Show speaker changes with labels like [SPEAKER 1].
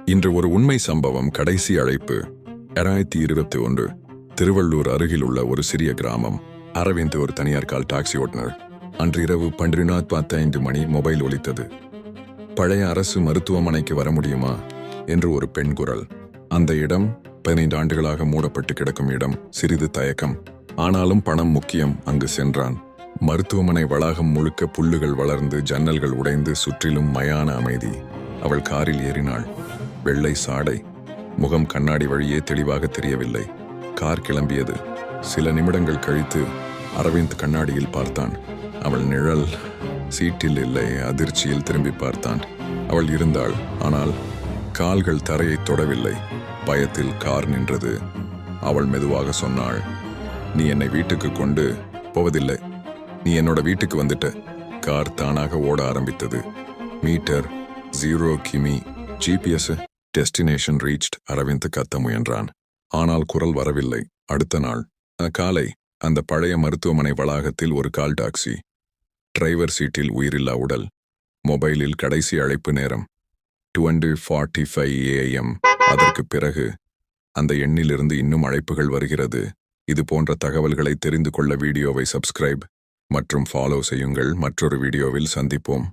[SPEAKER 1] இன்று ஒரு உண்மை சம்பவம். கடைசி அழைப்பு 2021. திருவள்ளூர் அருகில் உள்ள ஒரு சிறிய கிராமம். அரவிந்த் ஒரு தனியார் கால் டாக்ஸி ஓட்டுநர். அன்று இரவு 12:45 மணி மொபைல் ஒலித்தது. பழைய அரசு மருத்துவமனைக்கு வர முடியுமா என்று ஒரு பெண் குரல். அந்த இடம் 15 ஆண்டுகளாக மூடப்பட்டு கிடக்கும் இடம். சிறிது தயக்கம், ஆனாலும் பணம் முக்கியம். அங்கு சென்றான். மருத்துவமனை வளாகம் முழுக்க புல்லுகள் வளர்ந்து ஜன்னல்கள் உடைந்து சுற்றிலும் மயான அமைதி. அவள் காரில் ஏறினாள். வெள்ளை சாடை, முகம் கண்ணாடி வழியே தெளிவாக தெரியவில்லை. கார் கிளம்பியது. சில நிமிடங்கள் கழித்து அரவிந்த் கண்ணாடியில் பார்த்தான். அவள் நிழல் சீட்டில் இல்லை. அதிர்ச்சியில் திரும்பி பார்த்தான். அவள் இருந்தாள், ஆனால் கால்கள் தரையை தொடவில்லை. பயத்தில் கார் நின்றது. அவள் மெதுவாக சொன்னாள், "நீ என்னை வீட்டுக்கு கொண்டு போவதில்லை. நீ என்னோட வீட்டுக்கு வந்துட்ட." கார் தானாக ஓட ஆரம்பித்தது. மீட்டர் 0 கிமி. GPS destination reached. அரவிந்த் கத்த முயன்றான், ஆனால் குரல் வரவில்லை. அடுத்த நாள் காலை அந்த பழைய மருத்துவமனை வளாகத்தில் ஒரு கால் டாக்ஸி. டிரைவர் சீட்டில் உயிரில்லா உடல். மொபைலில் கடைசி அழைப்பு நேரம் 20:45 AM. அதற்கு பிறகு அந்த எண்ணிலிருந்து இன்னும் அழைப்புகள் வருகிறது. இது போன்ற தகவல்களை தெரிந்து கொள்ள வீடியோவை சப்ஸ்கிரைப் மற்றும் ஃபாலோ செய்யுங்கள். மற்றொரு வீடியோவில் சந்திப்போம்.